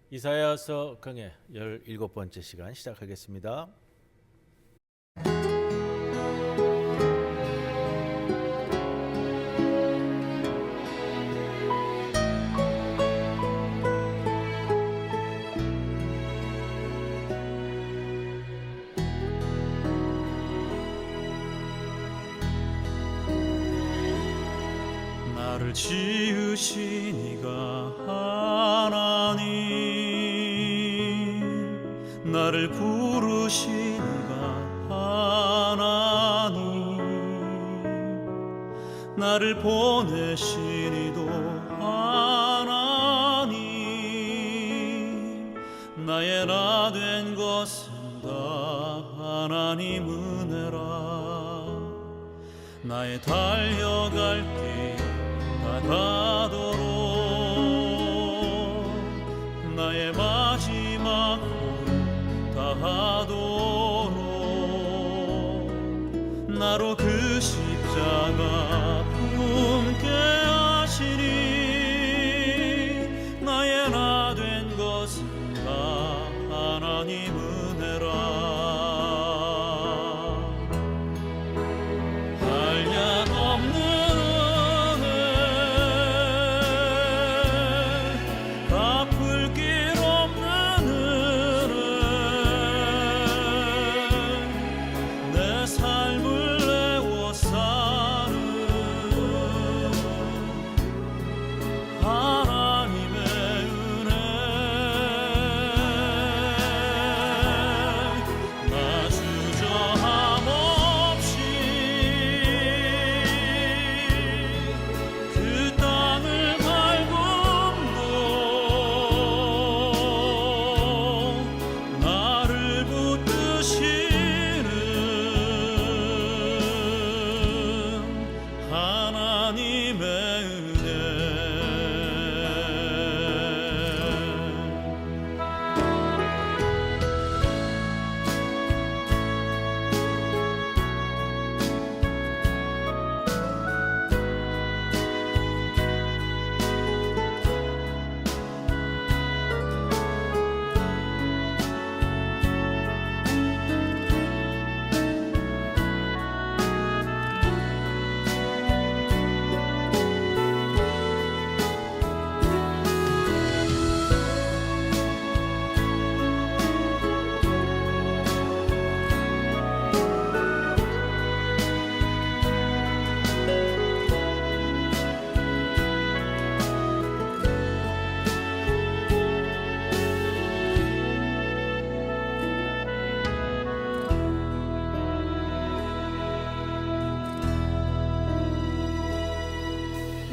이사야서 강의 17번째 시간 시작하겠습니다. 나를 지으신 이가 하나님, 나를 부르신 이가 하나님, 나를 보내신 이도 하나님, 나의 나 된 것은 다 하나님 은혜라. 나의 달려갈 길 다가도록 나의 마지막 홀 다하도록 나로 그 십자가 품게 하시니 나의 나 된 것은 다 하나님 은혜라.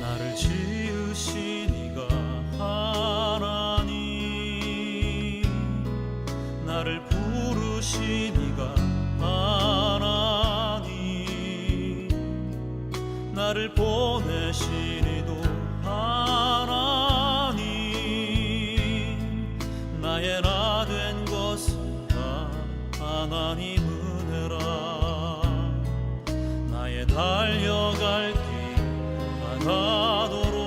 나를 지으신 이가 하나님, 나를 부르신 이가 하나님, 나를 보내신 이도 하나님, 나의 나 된 것은 다 하나님 은혜라. 나의 달려갈 길 가도록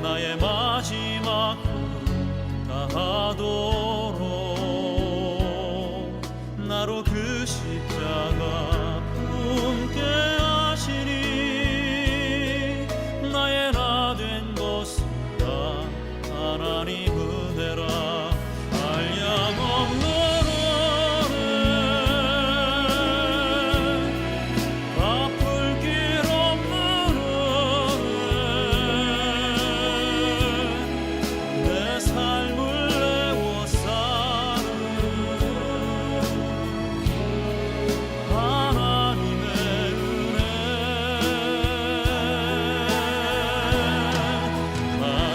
나의 마지막 홀 다하도록 나로 그 십자가 품게 하시니 나의 나 된 것은 다 하나님 은혜라. 한량없는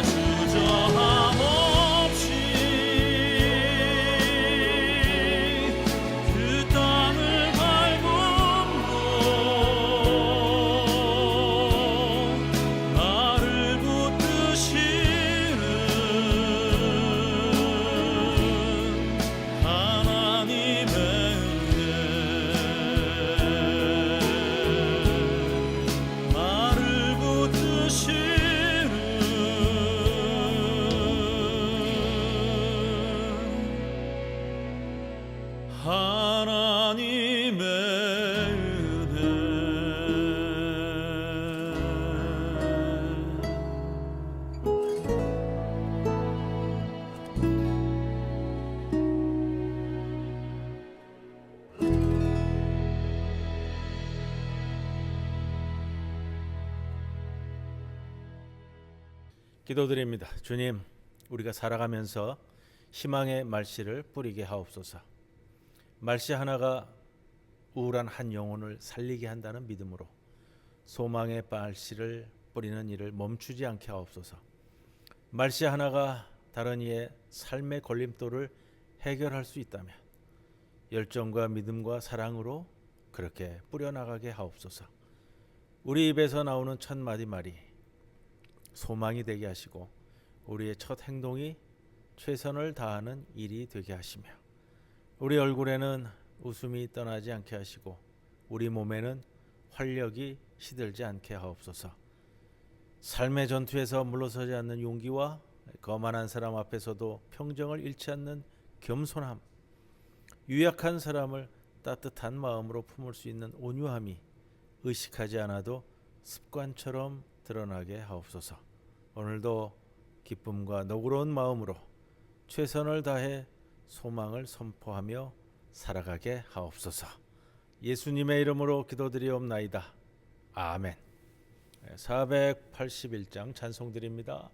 주저함 하나님의 은혜. 기도드립니다. 주님, 우리가 살아가면서 희망의 말씨를 뿌리게 하옵소서. 말씨 하나가 우울한 한 영혼을 살리게 한다는 믿음으로 소망의 말씨를 뿌리는 일을 멈추지 않게 하옵소서. 말씨 하나가 다른 이의 삶의 걸림돌을 해결할 수 있다면 열정과 믿음과 사랑으로 그렇게 뿌려나가게 하옵소서. 우리 입에서 나오는 첫 마디 말이 소망이 되게 하시고 우리의 첫 행동이 최선을 다하는 일이 되게 하시며 우리 얼굴에는 웃음이 떠나지 않게 하시고 우리 몸에는 활력이 시들지 않게 하옵소서. 삶의 전투에서 물러서지 않는 용기와 거만한 사람 앞에서도 평정을 잃지 않는 겸손함, 유약한 사람을 따뜻한 마음으로 품을 수 있는 온유함이 의식하지 않아도 습관처럼 드러나게 하옵소서. 오늘도 기쁨과 너그러운 마음으로 최선을 다해 소망을 선포하며 살아가게 하옵소서. 예수님의 이름으로 기도드리옵나이다. 아멘. 481장 찬송드립니다.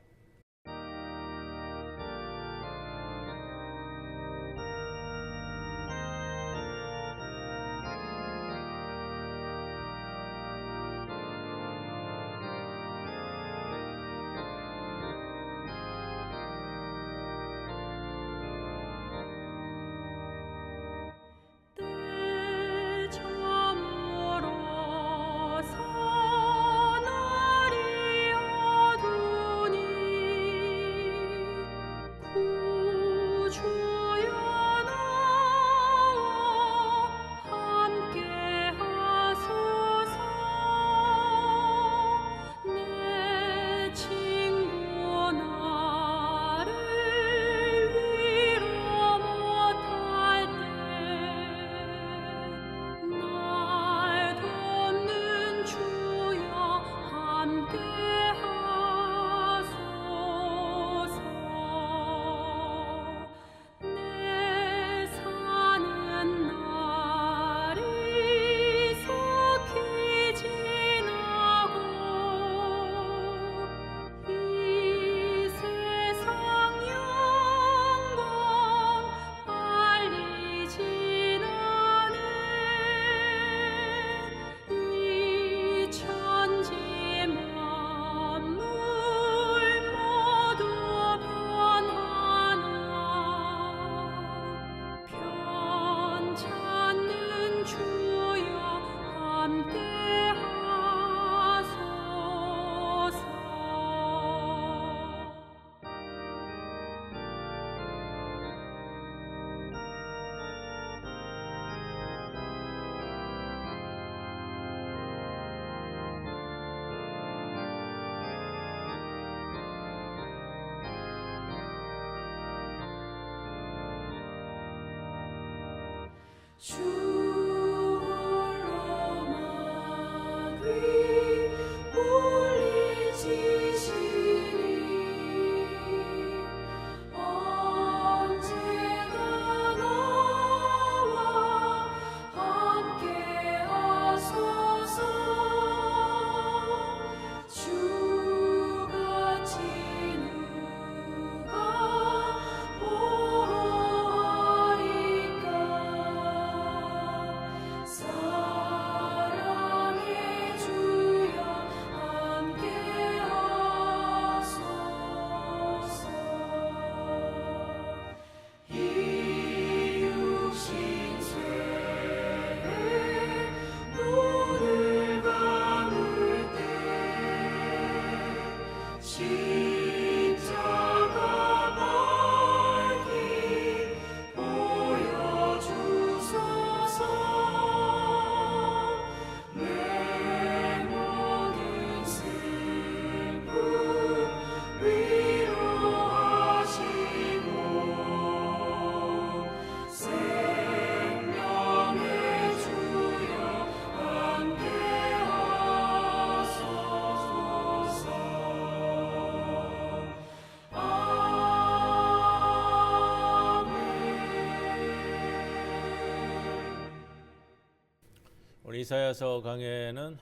이사야서 강해는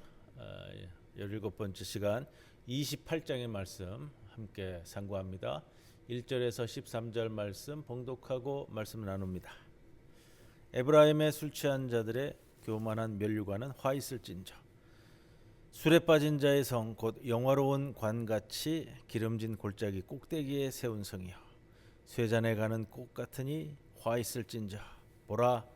17번째 시간 28장의 말씀 함께 상고합니다. 1절에서 13절 말씀 봉독하고 말씀 나눕니다. 에브라임의 술 취한 자들의 교만한 면류관은 화 있을진저 술에 빠진 자의 성 곧 영화로운 관같이 기름진 골짜기 꼭대기에 세운 성이여 쇠잔에 가는 꽃 같으니 화 있을진저 보라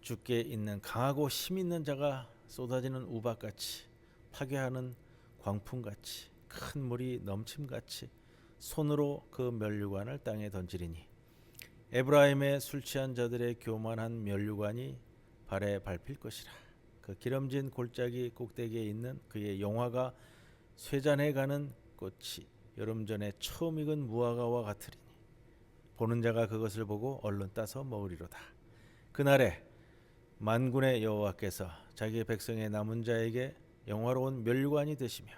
주께 있는 강하고 힘 있는 자가 쏟아지는 우박같이 파괴하는 광풍같이 큰 물이 넘침같이 손으로 그 면류관을 땅에 던지리니 에브라임의 술 취한 자들의 교만한 면류관이 발에 밟힐 것이라. 그 기름진 골짜기 꼭대기에 있는 그의 영화가 쇠잔에 가는 꽃이 여름 전에 처음 익은 무화과와 같으리니 보는 자가 그것을 보고 얼른 따서 먹으리로다. 그날에 만군의 여호와께서 자기의 백성의 남은 자에게 영화로운 면류관이 되시며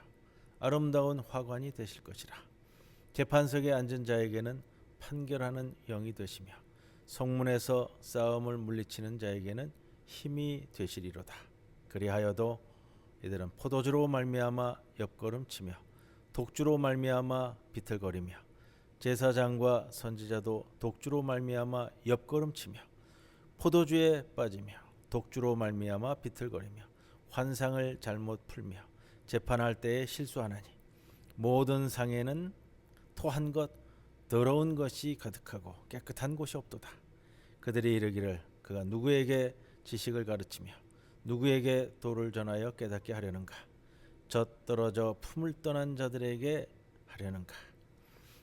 아름다운 화관이 되실 것이라. 재판석에 앉은 자에게는 판결하는 영이 되시며 성문에서 싸움을 물리치는 자에게는 힘이 되시리로다. 그리하여도 이들은 포도주로 말미암아 옆걸음치며 독주로 말미암아 비틀거리며 제사장과 선지자도 독주로 말미암아 옆걸음치며 포도주에 빠지며 독주로 말미암아 비틀거리며 환상을 잘못 풀며 재판할 때에 실수하나니 모든 상에는 토한 것 더러운 것이 가득하고 깨끗한 곳이 없도다. 그들이 이르기를 그가 누구에게 지식을 가르치며 누구에게 도를 전하여 깨닫게 하려는가. 젖떨어져 품을 떠난 자들에게 하려는가.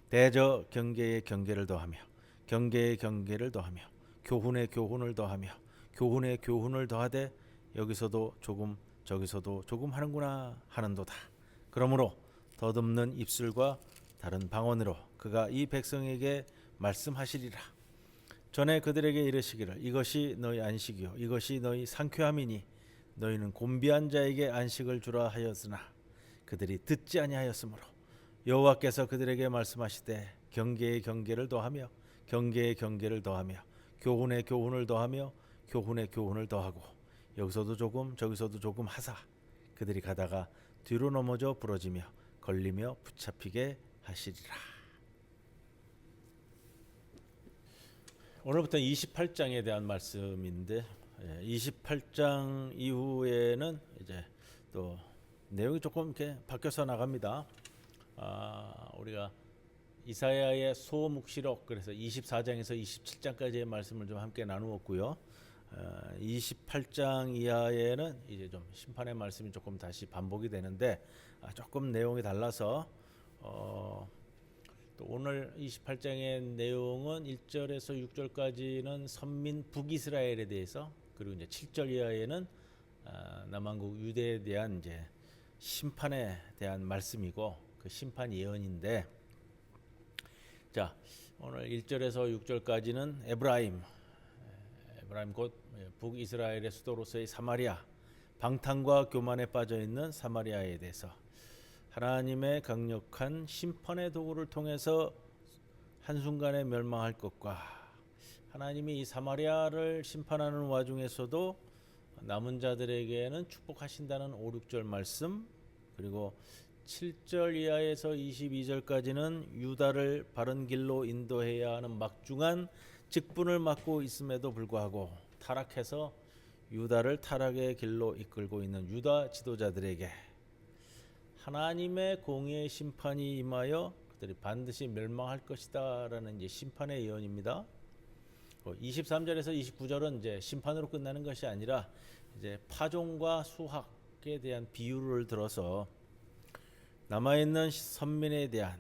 대저 경계의 경계를 더하며 경계의 경계를 더하며 교훈의 교훈을 더하며 교훈의 교훈을 더하되 여기서도 조금 저기서도 조금 하는구나 하는도다. 그러므로 더듬는 입술과 다른 방언으로 그가 이 백성에게 말씀하시리라. 전에 그들에게 이르시기를 이것이 너희 안식이요 이것이 너희 상쾌함이니 너희는 곤비한 자에게 안식을 주라 하였으나 그들이 듣지 아니하였으므로 여호와께서 그들에게 말씀하시되 경계의 경계를 더하며 경계의 경계를 더하며 교훈의 교훈을 더하며 교훈의 교훈을 더하고 여기서도 조금 저기서도 조금 하사 그들이 가다가 뒤로 넘어져 부러지며 걸리며 붙잡히게 하시리라. 오늘부터 28장에 대한 말씀인데 28장 이후에는 이제 또 내용이 조금 이렇게 바뀌어서 나갑니다. 우리가 이사야의 소묵시록 그래서 24장에서 27장까지의 말씀을 좀 함께 나누었고요. 28장 이하에는 이제 좀 심판의 말씀이 조금 다시 반복이 되는데 조금 내용이 달라서 또 오늘 28장의 내용은 1절에서 6절까지는 선민 북이스라엘에 대해서 그리고 이제 7절 이하에는 남한국 유대에 대한 이제 심판에 대한 말씀이고 그 심판 예언인데 자 오늘 1절에서 6절까지는 에브라임 곧 북이스라엘의 수도로서의 사마리아 방탕과 교만에 빠져 있는 사마리아에 대해서 하나님의 강력한 심판의 도구를 통해서 한순간에 멸망할 것과 하나님이 이 사마리아를 심판하는 와중에서도 남은 자들에게는 축복하신다는 5, 6절 말씀 그리고 7절 이하에서 22절까지는 유다를 바른 길로 인도해야 하는 막중한 직분을 맡고 있음에도 불구하고 타락해서 유다를 타락의 길로 이끌고 있는 유다 지도자들에게 하나님의 공의의 심판이 임하여 그들이 반드시 멸망할 것이다라는 이제 심판의 예언입니다. 23절에서 29절은 이제 심판으로 끝나는 것이 아니라 이제 파종과 수확에 대한 비유를 들어서 남아있는 선민에 대한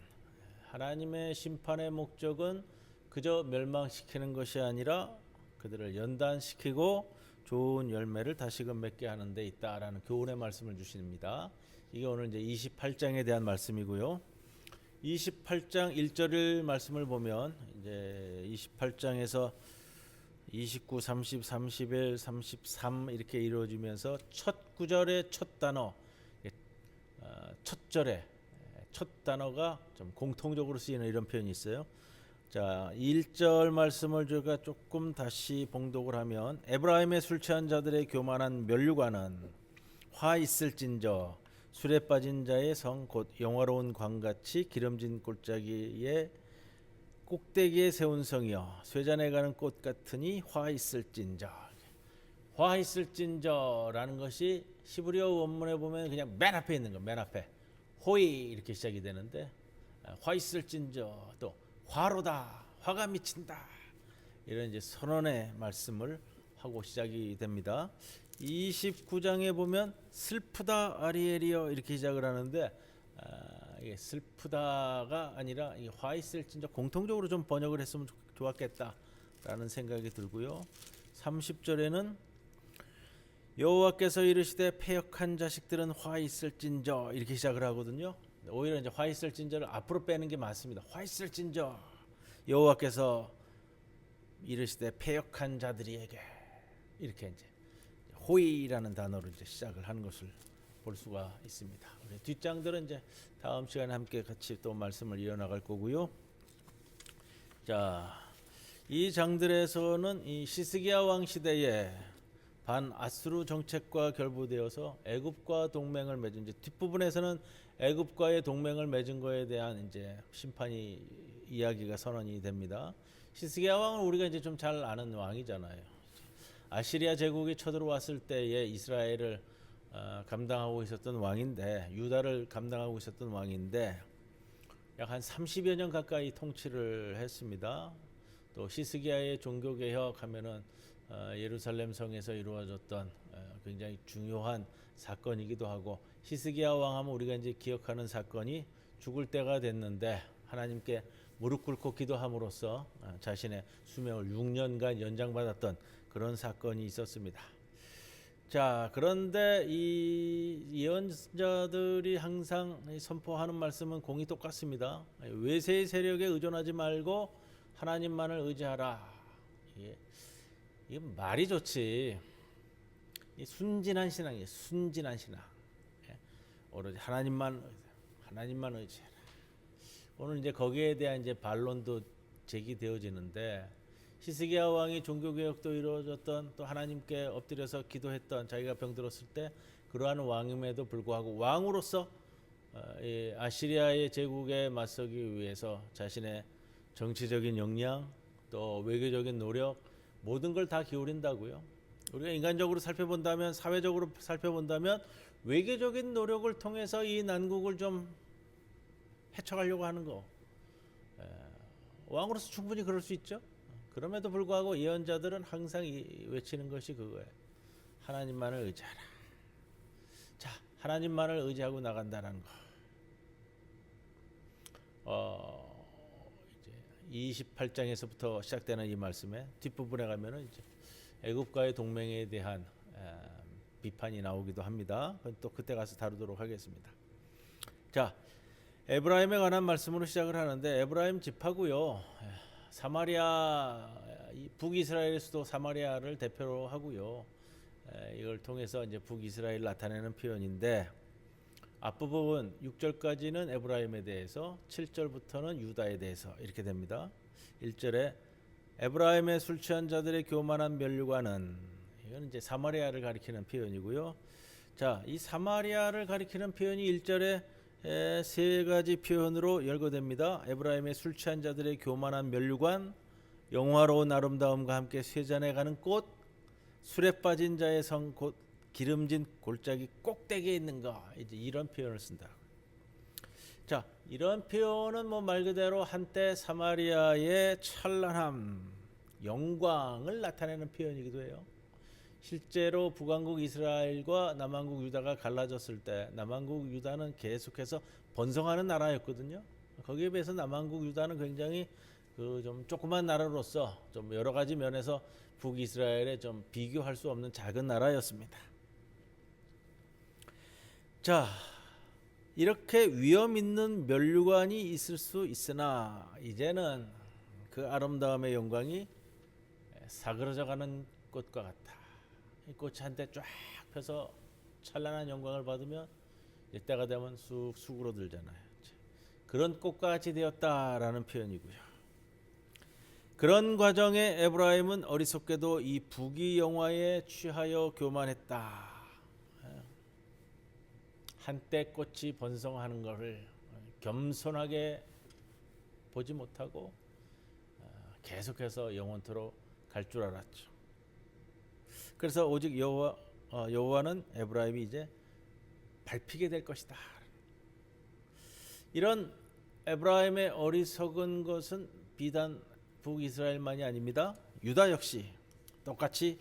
하나님의 심판의 목적은 그저 멸망시키는 것이 아니라 그들을 연단시키고 좋은 열매를 다시금 맺게 하는 데 있다라는 교훈의 말씀을 주십니다. 이게 오늘 이제 28장에 대한 말씀이고요. 28장 1절 말씀을 보면 이제 28장에서 29, 30, 31, 33 이렇게 이루어지면서 첫 구절의 첫 단어, 첫 절의 첫 단어가 좀 공통적으로 쓰이는 이런 표현이 있어요. 자, 1절 말씀을 제가 조금 다시 봉독을 하면 에브라임의 술 취한 자들의 교만한 면류관은 화 있을진저 술에 빠진 자의 성 곧 영화로운 광같이 기름진 골짜기에 꼭대기에 세운 성이여 쇠잔에 가는 꽃 같으니 화 있을진저. 화 있을진저라는 것이 히브리어 원문에 보면 그냥 맨 앞에 있는 거, 맨 앞에 호이 이렇게 시작이 되는데 화 있을진저 또 화로다, 화가 미친다 이런 이제 선언의 말씀을 하고 시작이 됩니다. 29장에 보면 슬프다 아리엘이여 이렇게 시작을 하는데 이게 슬프다가 아니라 이 화 있을진저 공통적으로 좀 번역을 했으면 좋았겠다라는 생각이 들고요. 30절에는 여호와께서 이르시되 패역한 자식들은 화 있을진저 이렇게 시작을 하거든요. 오히려 이제 화 있을진저를 앞으로 빼는 게 맞습니다. 화 있을진저 여호와께서 이르시되 패역한 자들에게 이렇게 이제 호의라는 단어로 이제 시작을 하는 것을 볼 수가 있습니다. 우리 뒷장들은 이제 다음 시간에 함께 같이 또 말씀을 이어나갈 거고요. 자, 이 장들에서는 이 시스기야 왕 시대에 반 아수르 정책과 결부되어서 애굽과 동맹을 맺은 이제 뒷부분에서는 애굽과의 동맹을 맺은 거에 대한 이제 심판이 이야기가 선언이 됩니다. 시스기야 왕은 우리가 이제 좀 잘 아는 왕이잖아요. 아시리아 제국이 쳐들어왔을 때에 이스라엘을 감당하고 있었던 왕인데 유다를 감당하고 있었던 왕인데 약 한 30여 년 가까이 통치를 했습니다. 또 시스기야의 종교 개혁하면은 예루살렘 성에서 이루어졌던 굉장히 중요한 사건이기도 하고 시스기야 왕하면 우리가 이제 기억하는 사건이 죽을 때가 됐는데 하나님께 무릎 꿇고 기도함으로써 자신의 수명을 6년간 연장받았던 그런 사건이 있었습니다. 자, 그런데 이 예언자들이 항상 선포하는 말씀은 공이 똑같습니다. 외세의 세력에 의존하지 말고 하나님만을 의지하라. 이게 말이 좋지. 순진한 신앙이에요. 순진한 신앙. 오로지 하나님만 의지해라. 오늘 이제 거기에 대한 이제 반론도 제기되어지는데 히스기야 왕이 종교 개혁도 이루어졌던 또 하나님께 엎드려서 기도했던 자기가 병들었을 때 그러한 왕임에도 불구하고 왕으로서 아시리아의 제국에 맞서기 위해서 자신의 정치적인 역량 또 외교적인 노력 모든 걸 다 기울인다고요. 우리가 인간적으로 살펴본다면 사회적으로 살펴본다면 외교적인 노력을 통해서 이 난국을 좀 헤쳐가려고 하는 거 왕으로서 충분히 그럴 수 있죠. 그럼에도 불구하고 예언자들은 항상 외치는 것이 그거예요. 하나님만을 의지하라. 자, 하나님만을 의지하고 나간다는 거. 이제 28장에서부터 시작되는 이 말씀에 뒷부분에 가면은 이제 애굽과의 동맹에 대한 비판이 나오기도 합니다. 또 그때 가서 다루도록 하겠습니다. 자, 에브라임에 관한 말씀으로 시작을 하는데 에브라임 집하고요. 사마리아 북이스라엘의 수도 사마리아를 대표로 하고요. 이걸 통해서 이제 북이스라엘 나타내는 표현인데 앞부분 6절까지는 에브라임에 대해서 7절부터는 유다에 대해서 이렇게 됩니다. 1절에 에브라임의 술 취한 자들의 교만한 면류관은 이건 이제 사마리아를 가리키는 표현이고요. 자, 이 사마리아를 가리키는 표현이 1절에 세 가지 표현으로 열거됩니다. 에브라임의 술 취한 자들의 교만한 면류관, 영화로운 아름다움과 함께 쇠잔에 가는 꽃, 술에 빠진 자의 성 곧 기름진 골짜기 꼭대기에 있는 거 이제 이런 표현을 쓴다. 자, 이런 표현은 뭐 말 그대로 한때 사마리아의 찬란함, 영광을 나타내는 표현이기도 해요. 실제로 북왕국 이스라엘과 남왕국 유다가 갈라졌을 때 남왕국 유다는 계속해서 번성하는 나라였거든요. 거기에 비해서 남왕국 유다는 굉장히 그 좀 조그만 나라로서 좀 여러 가지 면에서 북이스라엘에 좀 비교할 수 없는 작은 나라였습니다. 자, 이렇게 위험 있는 면류관이 있을 수 있으나 이제는 그 아름다움의 영광이 사그러져가는 꽃과 같다. 이 꽃이 한때 쫙 펴서 찬란한 영광을 받으면 이때가 되면 쑥 수그러들잖아요. 그런 꽃과 같이 되었다라는 표현이고요. 그런 과정에 에브라임은 어리석게도 이 부귀영화에 취하여 교만했다. 한때 꽃이 번성하는 것을 겸손하게 보지 못하고 계속해서 영원토록 갈 줄 알았죠. 그래서 오직 여호와는 에브라임이 이제 밟히게 될 것이다. 이런 에브라임의 어리석은 것은 비단 북이스라엘만이 아닙니다. 유다 역시 똑같이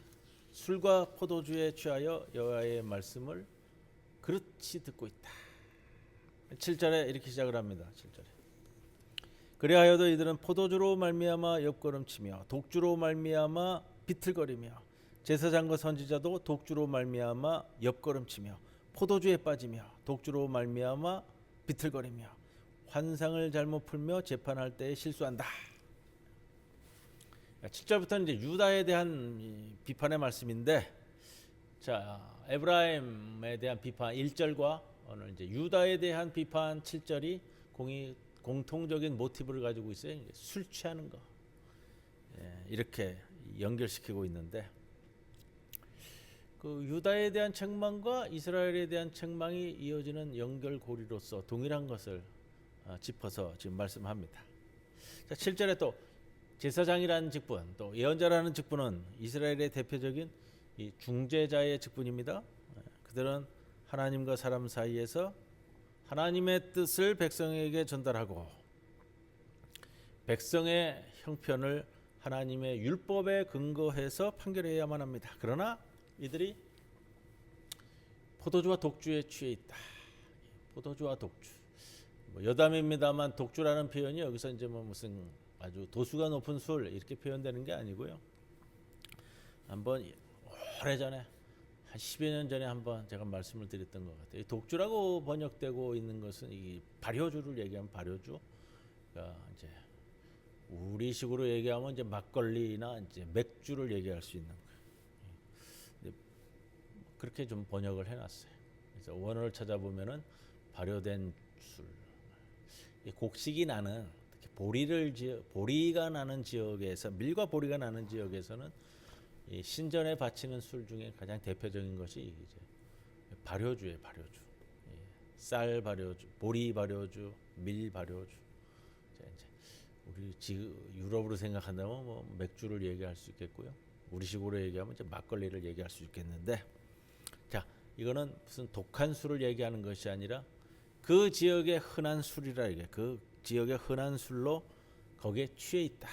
술과 포도주에 취하여 여호와의 말씀을 그렇지 듣고 있다. 7절에 이렇게 시작을 합니다. 7절에 그리하여도 이들은 포도주로 말미암아 옆걸음치며 독주로 말미암아 비틀거리며 제사장과 선지자도 독주로 말미암아 옆걸음치며 포도주에 빠지며 독주로 말미암아 비틀거리며 환상을 잘못 풀며 재판할 때에 실수한다. 7절부터는 이제 유다에 대한 비판의 말씀인데, 자 에브라임에 대한 비판 1절과 오늘 이제 유다에 대한 비판 7절이 공통적인 모티브를 가지고 있어요. 술 취하는 거, 이렇게 연결시키고 있는데, 그 유다에 대한 책망과 이스라엘에 대한 책망이 이어지는 연결고리로서 동일한 것을 짚어서 지금 말씀합니다. 자, 7절에 또 제사장이라는 직분, 또 예언자라는 직분은 이스라엘의 대표적인 이 중재자의 직분입니다. 그들은 하나님과 사람 사이에서 하나님의 뜻을 백성에게 전달하고 백성의 형편을 하나님의 율법에 근거해서 판결해야만 합니다. 그러나 이들이 포도주와 독주에 취해 있다. 포도주와 독주. 여담입니다만 독주라는 표현이 여기서 이제 무슨 아주 도수가 높은 술 이렇게 표현되는 게 아니고요. 한번 오래전에 한 10여 년 전에 한번 제가 말씀을 드렸던 것 같아요. 독주라고 번역되고 있는 것은 이 발효주를 얘기하면 발효주. 그러니까 이제 우리식으로 얘기하면 이제 막걸리나 이제 맥주를 얘기할 수 있는 거예요. 그렇게 좀 번역을 해놨어요. 그래서 원어를 찾아보면은 발효된 술. 곡식이 나는 보리가 나는 지역에서 밀과 보리가 나는 지역에서는 이 신전에 바치는 술 중에 가장 대표적인 것이 이제 발효주예요. 발효주. 쌀 발효주, 보리 발효주, 밀 발효주. 우리 유럽으로 생각한다면 뭐 맥주를 얘기할 수 있겠고요. 우리식으로 얘기하면 이제 막걸리를 얘기할 수 있겠는데, 자 이거는 무슨 독한 술을 얘기하는 것이 아니라 그 지역의 흔한 술이라 이게 그 지역의 흔한 술로 거기에 취해 있다.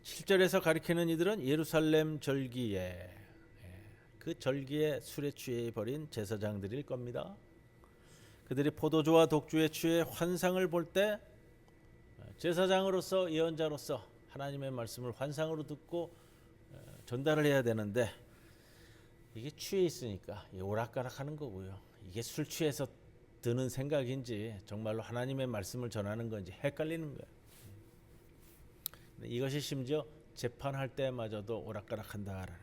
7절에서 가리키는 이들은 예루살렘 절기에 그 절기에 술에 취해 버린 제사장들일 겁니다. 그들이 포도주와 독주에 취해 환상을 볼 때 제사장으로서 예언자로서 하나님의 말씀을 환상으로 듣고 전달을 해야 되는데, 이게 취해 있으니까 오락가락하는 거고요. 이게 술 취해서 드는 생각인지 정말로 하나님의 말씀을 전하는 건지 헷갈리는 거예요. 이것이 심지어 재판할 때마저도 오락가락한다라는.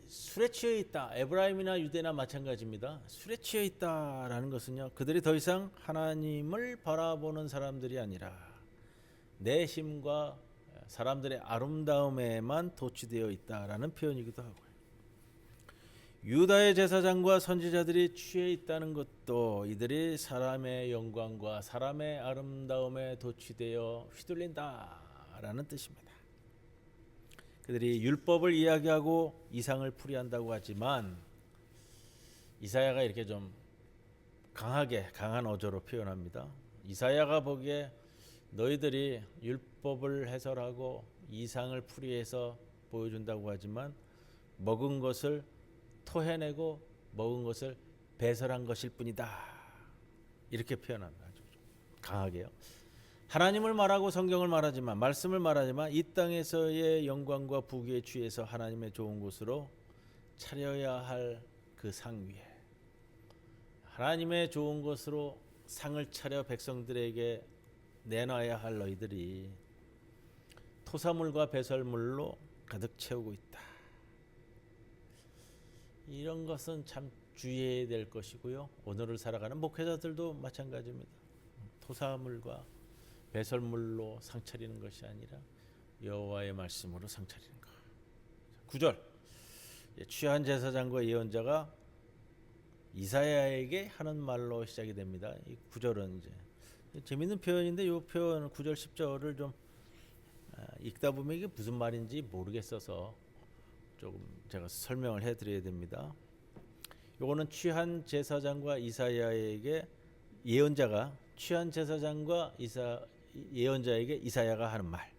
술에 취해 있다. 에브라임이나 유대나 마찬가지입니다. 술에 취해 있다라는 것은요, 그들이 더 이상 하나님을 바라보는 사람들이 아니라 내 힘과 사람들의 아름다움에만 도취되어 있다라는 표현이기도 하고요. 유다의 제사장과 선지자들이 취해 있다는 것도 이들이 사람의 영광과 사람의 아름다움에 도취되어 휘둘린다라는 뜻입니다. 그들이 율법을 이야기하고 이상을 풀이한다고 하지만 이사야가 이렇게 좀 강한 어조로 표현합니다. 이사야가 보기에 너희들이 율법을 해설하고 이상을 풀이해서 보여준다고 하지만 먹은 것을 토해내고 먹은 것을 배설한 것일 뿐이다. 이렇게 표현합니다. 강하게요. 하나님을 말하고 성경을 말하지만 말씀을 말하지만 이 땅에서의 영광과 부귀에 취해서 하나님의 좋은 곳으로 차려야 할 그 상 위에 하나님의 좋은 곳으로 상을 차려 백성들에게 내놔야 할 너희들이 토사물과 배설물로 가득 채우고 있다. 이런 것은 참 주의해야 될 것이고요. 오늘을 살아가는 목회자들도 마찬가지입니다. 토사물과 배설물로 상차리는 것이 아니라 여호와의 말씀으로 상차리는 것. 9절 취한 제사장과 예언자가 이사야에게 하는 말로 시작이 됩니다. 이 9절은 이제 재밌는 표현인데 이 표현 9절 10절을 좀 읽다 보면 이게 무슨 말인지 모르겠어서 조금 제가 설명을 해드려야 됩니다. 요거는 취한 제사장과 이사야에게 예언자가 취한 제사장과 예언자에게 이사야가 하는 말.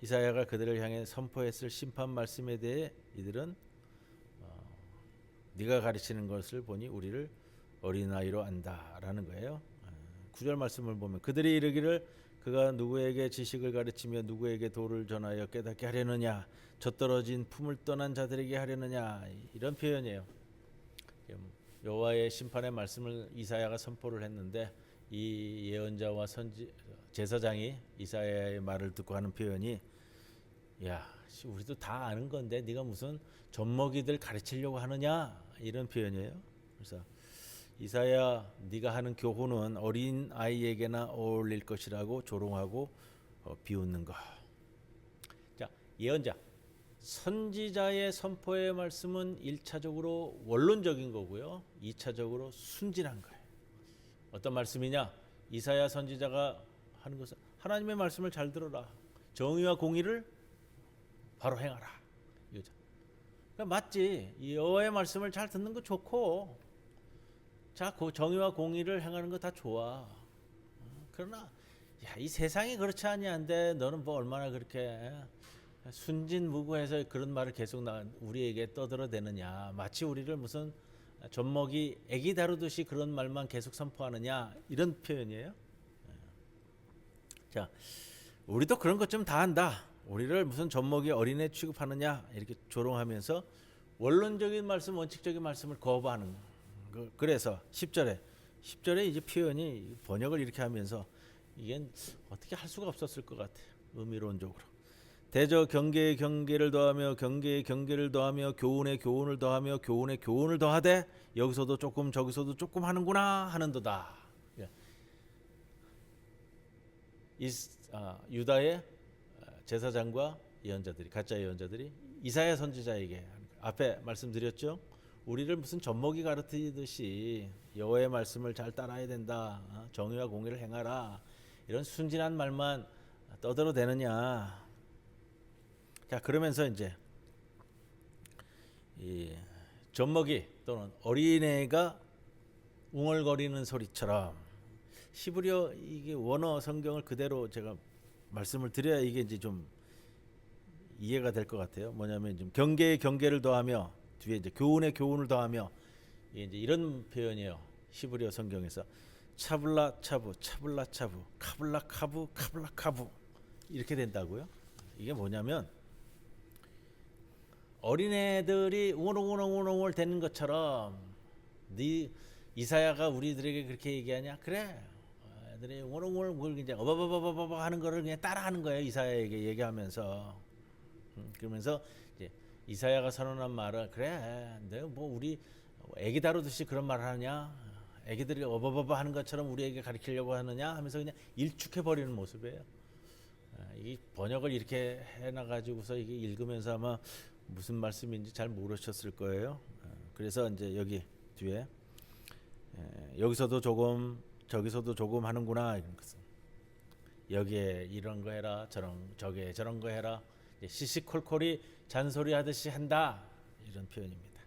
이사야가 그들을 향해 선포했을 심판 말씀에 대해 이들은 네가 가르치는 것을 보니 우리를 어린아이로 안다라는 거예요. 9절 말씀을 보면 그들이 이르기를 그가 누구에게 지식을 가르치며 누구에게 도를 전하여 깨닫게 하려느냐 젖떨어진 품을 떠난 자들에게 하려느냐 이런 표현이에요. 여호와의 심판의 말씀을 이사야가 선포를 했는데 이 예언자와 제사장이 이사야의 말을 듣고 하는 표현이 야 우리도 다 아는 건데 네가 무슨 젖먹이들 가르치려고 하느냐 이런 표현이에요. 그래서 이사야 네가 하는 교훈은 어린 아이에게나 어울릴 것이라고 조롱하고 비웃는 것. 자 예언자 선지자의 선포의 말씀은 1차적으로 원론적인 거고요. 2차적으로 순진한 거예요. 어떤 말씀이냐? 이사야 선지자가 하는 것은 하나님의 말씀을 잘 들어라. 정의와 공의를 바로 행하라. 이거죠. 그러니까 맞지. 여호와의 말씀을 잘 듣는 거 좋고 자, 그 정의와 공의를 행하는 거 다 좋아. 그러나 야, 이 세상이 그렇지 아니한데 너는 뭐 얼마나 그렇게 순진무구해서 그런 말을 계속 우리에게 떠들어대느냐. 마치 우리를 무슨 젖먹이 애기 다루듯이 그런 말만 계속 선포하느냐. 이런 표현이에요. 자, 우리도 그런 것 좀 다 한다. 우리를 무슨 젖먹이 어린애 취급하느냐. 이렇게 조롱하면서 원론적인 말씀, 원칙적인 말씀을 거부하는 그래서 10절에 이제 표현이 번역을 이렇게 하면서 이게 어떻게 할 수가 없었을 것 같아요. 의미론적으로. 대저 경계의 경계를 더하며 경계의 경계를 더하며 교훈의 교훈을 더하며 교훈의 교훈을 더하되 여기서도 조금 저기서도 조금 하는구나 하는도다. 유다의 제사장과 예언자들이 가짜 예언자들이 이사야 선지자에게 앞에 말씀드렸죠. 우리를 무슨 젖먹이 가르치듯이 여호와의 말씀을 잘 따라야 된다. 정의와 공의를 행하라. 이런 순진한 말만 떠들어대느냐. 자 그러면서 이제 이 젖먹이 또는 어린애가 웅얼거리는 소리처럼 히브리어 이게 원어 성경을 그대로 제가 말씀을 드려야 이게 이제 좀 이해가 될 것 같아요. 뭐냐면 좀 경계의 경계를 더하며 뒤에 이제 교훈의 교훈을 더하며 이게 이제 이런 표현이에요. 히브리어 성경에서 차블라 차부, 차블라 차부, 카블라 카부, 카블라 카부 이렇게 된다고요. 이게 뭐냐면 어린애들이 웅얼웅얼웅얼 되는 것처럼 네 이사야가 우리들에게 그렇게 얘기하냐? 그래. 애들이 웅얼웅얼 이제 어버버버버버 하는 거를 그냥 따라하는 거예요. 이사야에게 얘기하면서 그러면서 이제 이사야가 선언한 말을 그래. 내가 뭐 우리 애기 다루듯이 그런 말을 하냐? 애기들이 어버버버 하는 것처럼 우리에게 가르치려고 하느냐? 하면서 그냥 일축해 버리는 모습이에요. 이 번역을 이렇게 해놔가지고서 이게 읽으면서 아마 무슨 말씀인지 잘 모르셨을 거예요. 그래서 이제 여기 뒤에 여기서도 조금 저기서도 조금 하는구나 이런 것은 여기에 이런 거 해라 저게 저런 거 해라 시시콜콜이 잔소리하듯이 한다 이런 표현입니다.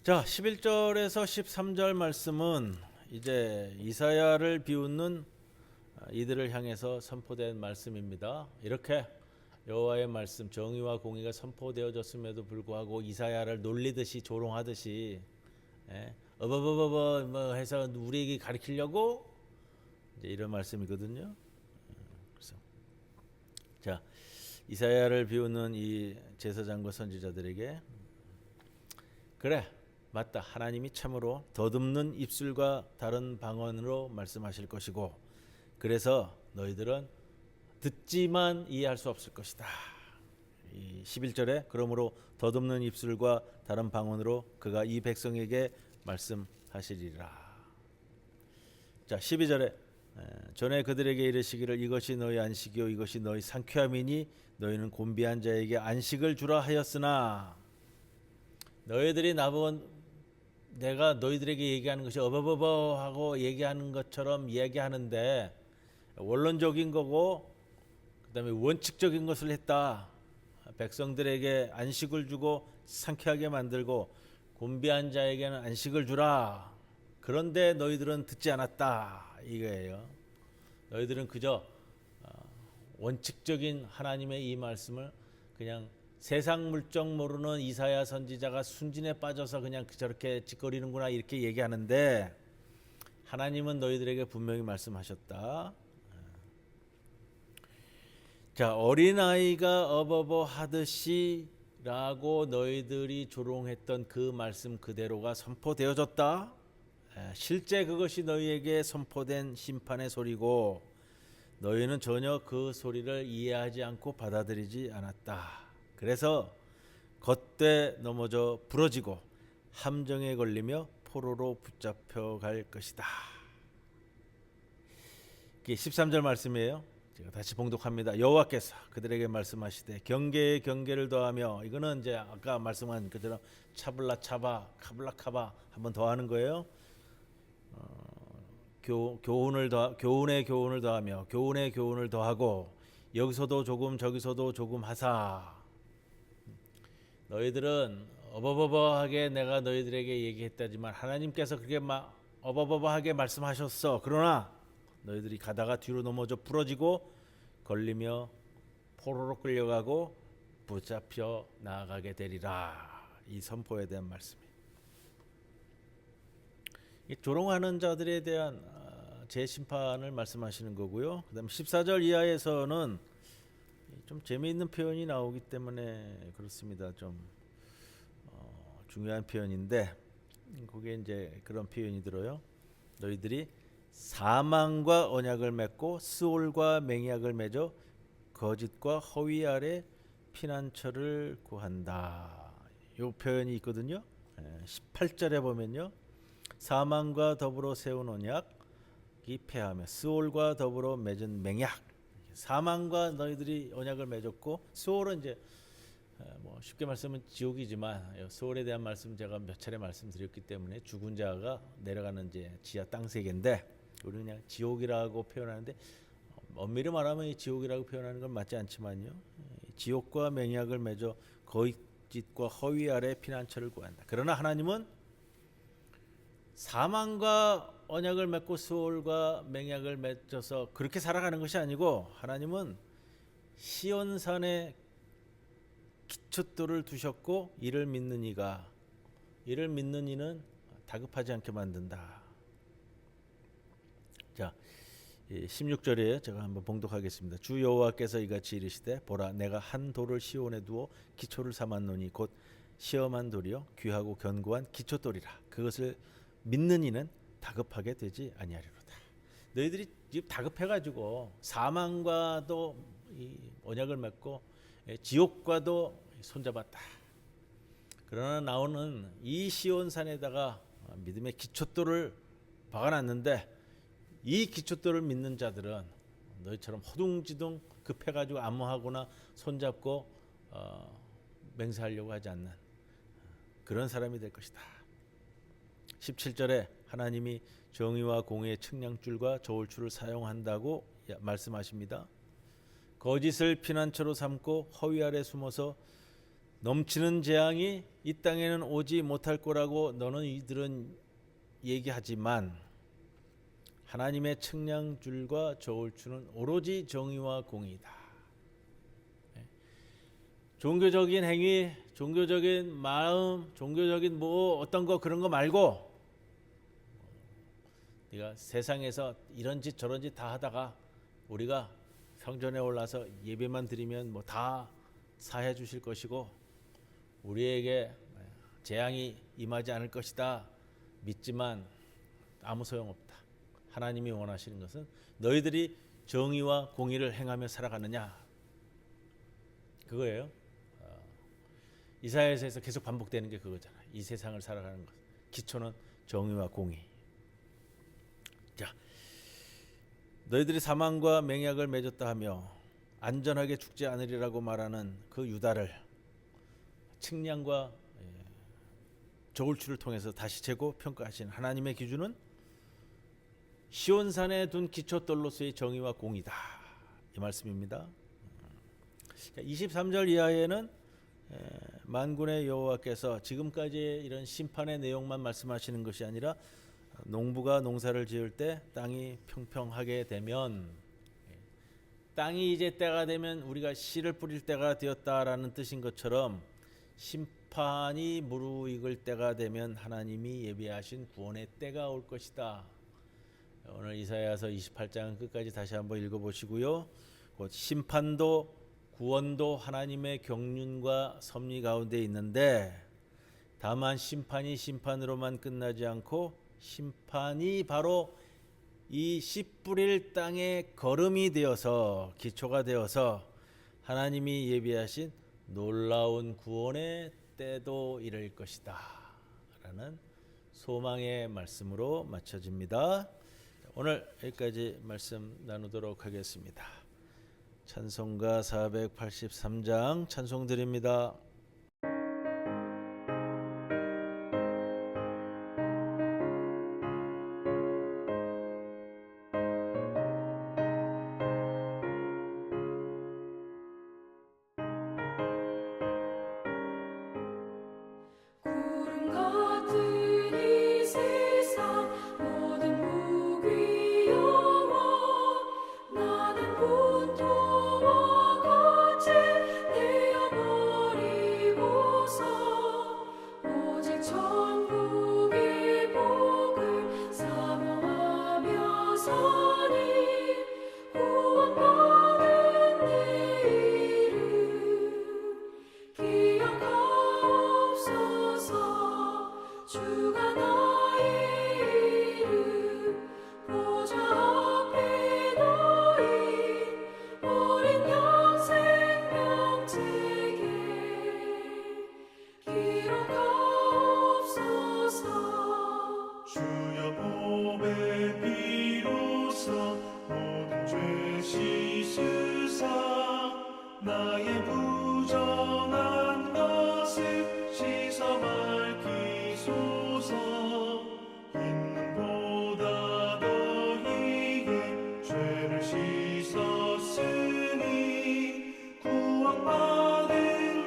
자 11절에서 13절 말씀은 이제 이사야를 비웃는 이들을 향해서 선포된 말씀입니다. 이렇게 여호와의 말씀 정의와 공의가 선포되어졌음에도 불구하고 이사야를 놀리듯이 조롱하듯이 어버버버버 뭐 해서 우리에게 가르치려고 이제 이런 말씀이거든요. 그래서 자 이사야를 비웃는 이 제사장과 선지자들에게 그래 맞다 하나님이 참으로 더듬는 입술과 다른 방언으로 말씀하실 것이고 그래서 너희들은 듣지만 이해할 수 없을 것이다. 이 11절에 그러므로 더듬는 입술과 다른 방언으로 그가 이 백성에게 말씀하시리라. 자 12절에 전에 그들에게 이르시기를 이것이 너희 안식이요 이것이 너희 상쾌함이니 너희는 곤비한 자에게 안식을 주라 하였으나 너희들이 나보고 내가 너희들에게 얘기하는 것이 어버버버 하고 얘기하는 것처럼 얘기하는데 원론적인 거고 그다음에 원칙적인 것을 했다. 백성들에게 안식을 주고 상쾌하게 만들고 곤비한 자에게는 안식을 주라. 그런데 너희들은 듣지 않았다 이거예요. 너희들은 그저 원칙적인 하나님의 이 말씀을 그냥 세상 물정 모르는 이사야 선지자가 순진에 빠져서 그냥 저렇게 짓거리는구나 이렇게 얘기하는데 하나님은 너희들에게 분명히 말씀하셨다. 자, 어린아이가 어버버 하듯이 라고 너희들이 조롱했던 그 말씀 그대로가 선포되어졌다. 실제 그것이 너희에게 선포된 심판의 소리고 너희는 전혀 그 소리를 이해하지 않고 받아들이지 않았다. 그래서 겉되 넘어져 부러지고 함정에 걸리며 포로로 붙잡혀 갈 것이다. 이게 13절 말씀이에요. 제가 다시 봉독합니다. 여호와께서 그들에게 말씀하시되 경계에 경계를 더하며 이거는 이제 아까 말씀한 그처럼 차블라 차바 카블라 카바 한번 더 하는 거예요. 교훈의 교훈을 더하며 교훈의 교훈을 더하고 여기서도 조금 저기서도 조금 하사. 너희들은 어버버버하게 내가 너희들에게 얘기했다지만 하나님께서 그렇게 막 어버버버하게 말씀하셨어. 그러나 너희들이 가다가 뒤로 넘어져 부러지고 걸리며 포로로 끌려가고 붙잡혀 나아가게 되리라. 이 선포에 대한 말씀이에요. 조롱하는 자들에 대한 재심판을 말씀하시는 거고요. 그다음 14절 이하에서는 좀 재미있는 표현이 나오기 때문에 그렇습니다. 좀 중요한 표현인데 거기에 이제 그런 표현이 들어요. 너희들이 사망과 언약을 맺고 스올과 맹약을 맺어 거짓과 허위 아래 피난처를 구한다. 이 표현이 있거든요. 18절에 보면요. 사망과 더불어 세운 언약이 패하며 스올과 더불어 맺은 맹약. 사망과 너희들이 언약을 맺었고 스올은 이제 뭐 쉽게 말씀은 지옥이지만 스올에 대한 말씀 제가 몇 차례 말씀드렸기 때문에 죽은 자가 내려가는 이제 지하 땅 세계인데 우리는 그냥 지옥이라고 표현하는데 엄밀히 말하면 이 지옥이라고 표현하는 건 맞지 않지만요. 지옥과 맹약을 맺어 거짓과 허위 아래 피난처를 구한다. 그러나 하나님은 사망과 언약을 맺고 스올과 맹약을 맺어서 그렇게 살아가는 것이 아니고 하나님은 시온산에 기초돌을 두셨고 이를 믿는 이는 다급하지 않게 만든다. 자, 16절에 제가 한번 봉독하겠습니다. 주 여호와께서 이같이 이르시되 보라 내가 한 돌을 시온에 두어 기초를 삼았노니 곧 시험한 돌이요 귀하고 견고한 기초돌이라. 그것을 믿는 이는 다급하게 되지 아니하리로다. 너희들이 지금 다급해가지고 사망과도 이 언약을 맺고 지옥과도 손잡았다. 그러나 나오는 이 시온산에다가 믿음의 기초돌을 박아놨는데 이 기초돌을 믿는 자들은 너희처럼 허둥지둥 급해가지고 안무하거나 손잡고 맹세하려고 하지 않는 그런 사람이 될 것이다. 17절에 하나님이 정의와 공의의 측량줄과 저울줄을 사용한다고 말씀하십니다. 거짓을 피난처로 삼고 허위 아래 숨어서 넘치는 재앙이 이 땅에는 오지 못할 거라고 너는 이들은 얘기하지만 하나님의 측량줄과 저울줄은 오로지 정의와 공의다. 종교적인 행위, 종교적인 마음, 종교적인 뭐 어떤 거 그런 거 말고 네가 세상에서 이런 짓 저런 짓 다 하다가 우리가 성전에 올라서 예배만 드리면 뭐 다 사해 주실 것이고 우리에게 재앙이 임하지 않을 것이다 믿지만 아무 소용없다. 하나님이 원하시는 것은 너희들이 정의와 공의를 행하며 살아가느냐 그거예요. 이사야서에서 계속 반복되는 게 그거잖아. 이 세상을 살아가는 것. 기초는 정의와 공의. 자, 너희들이 사망과 맹약을 맺었다 하며 안전하게 죽지 않으리라고 말하는 그 유다를 측량과 저울추를 통해서 다시 재고 평가하신 하나님의 기준은 시온산에 둔 기초돌로서의 정의와 공의다, 이 말씀입니다. 23절 이하에는 만군의 여호와께서 지금까지의 이런 심판의 내용만 말씀하시는 것이 아니라 농부가 농사를 지을 때 땅이 평평하게 되면, 땅이 이제 때가 되면 우리가 씨를 뿌릴 때가 되었다라는 뜻인 것처럼 심판이 무르익을 때가 되면 하나님이 예비하신 구원의 때가 올 것이다. 오늘 이사야서 28장 끝까지 다시 한번 읽어보시고요. 곧 심판도 구원도 하나님의 경륜과 섭리 가운데 있는데, 다만 심판이 심판으로만 끝나지 않고 심판이 바로 이 씨 뿌릴 땅의 거름이 되어서, 기초가 되어서 하나님이 예비하신 놀라운 구원의 때도 이를 것이다 라는 소망의 말씀으로 마쳐집니다. 오늘 여기까지 말씀 나누도록 하겠습니다. 찬송가 483장 찬송 드립니다. 구름 같은 이 세상 모든 무기 영원 나는 분토와 같이 내어버리고서 오직 천국의 복을 사모하며 서니 구원받은 내 이름 기억하옵소서. 주가 나의 이름 보좌 앞에 놓인 어린 양 생명책에 기록하옵소서. 주여 보배 비로소 모든 죄 씻으사 나의 부정한 것을 씻어 밝히소서. 있는 보다 더히게 죄를 씻었으니 구원받은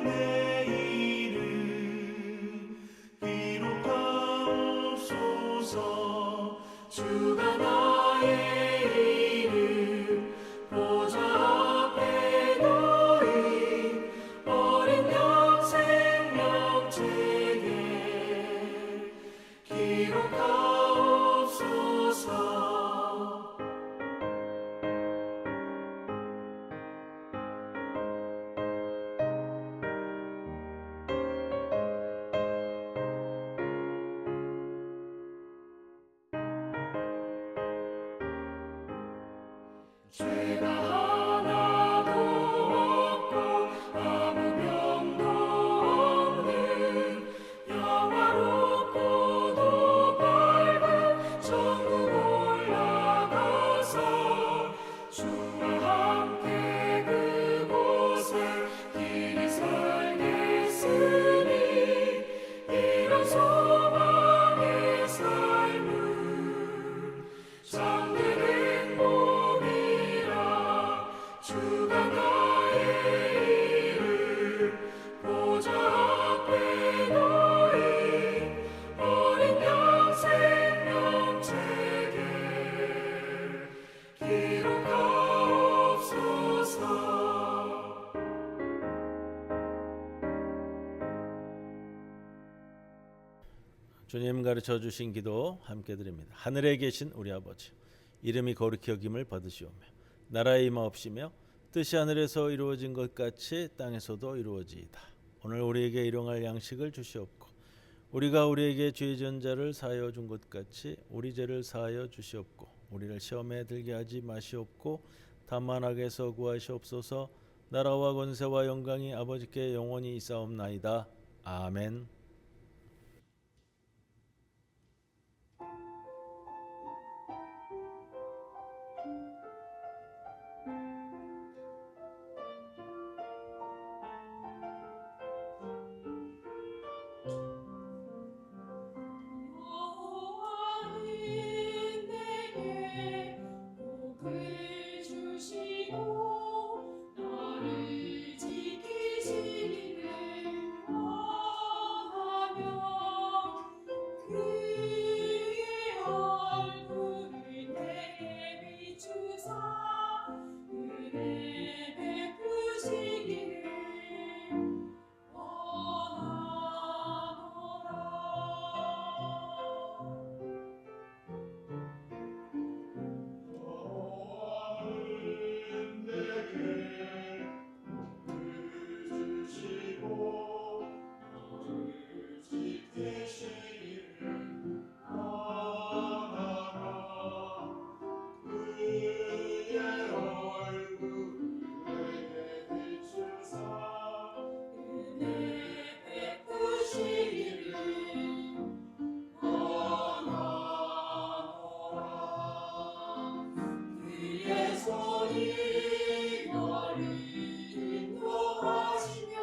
내 이름 기록하옵소서. 주가 나의 이름 보좌 앞에 놓인 어린 양 생명책에 기록하옵소서. 죄가 하나도 없고 아무 병도 없는 영화롭고도 밝은 천국 올라가서 주와 함께 그곳에 길이 살겠으니 이런 소망의 삶은 참된 행복이라. 주가 나의 이름 보좌 앞에 놓인 어린 양 생명책에 기록하옵소서. 주님 가르쳐 주신 기도 함께 드립니다. 하늘에 계신 우리 아버지, 이름이 거룩히 여김을 받으시오며 나라의 임하옵시며 뜻이 하늘에서 이루어진 것 같이 땅에서도 이루어지이다. 오늘 우리에게 일용할 양식을 주시옵고 우리가 우리에게 죄 지은 자를 사하여 준 것 같이 우리 죄를 사하여 주시옵고 우리를 시험에 들게 하지 마시옵고 다만 악에서 구하시옵소서. 나라와 권세와 영광이 아버지께 영원히 있사옵나이다. 아멘. 너를 인도하시며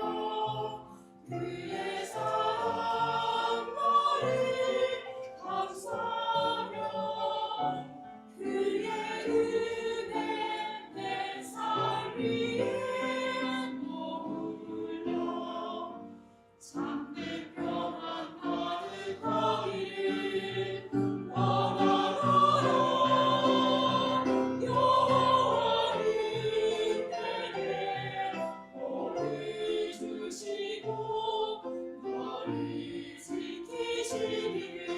그의 사랑 너를 감싸며 그의 은혜 내 삶 위에 머물러 참된 평안 가득하기를 원하노라. 여호와는 내게 복을 주시고 너를 지키시기를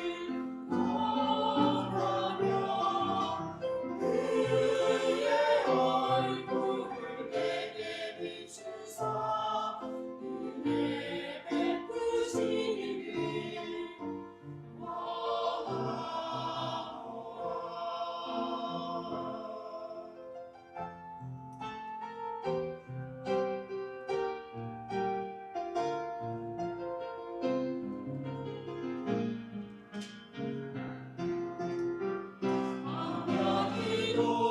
원하며 그의 얼굴을 내게 비추사 은혜 베푸시기를 원하노라. 안녕히도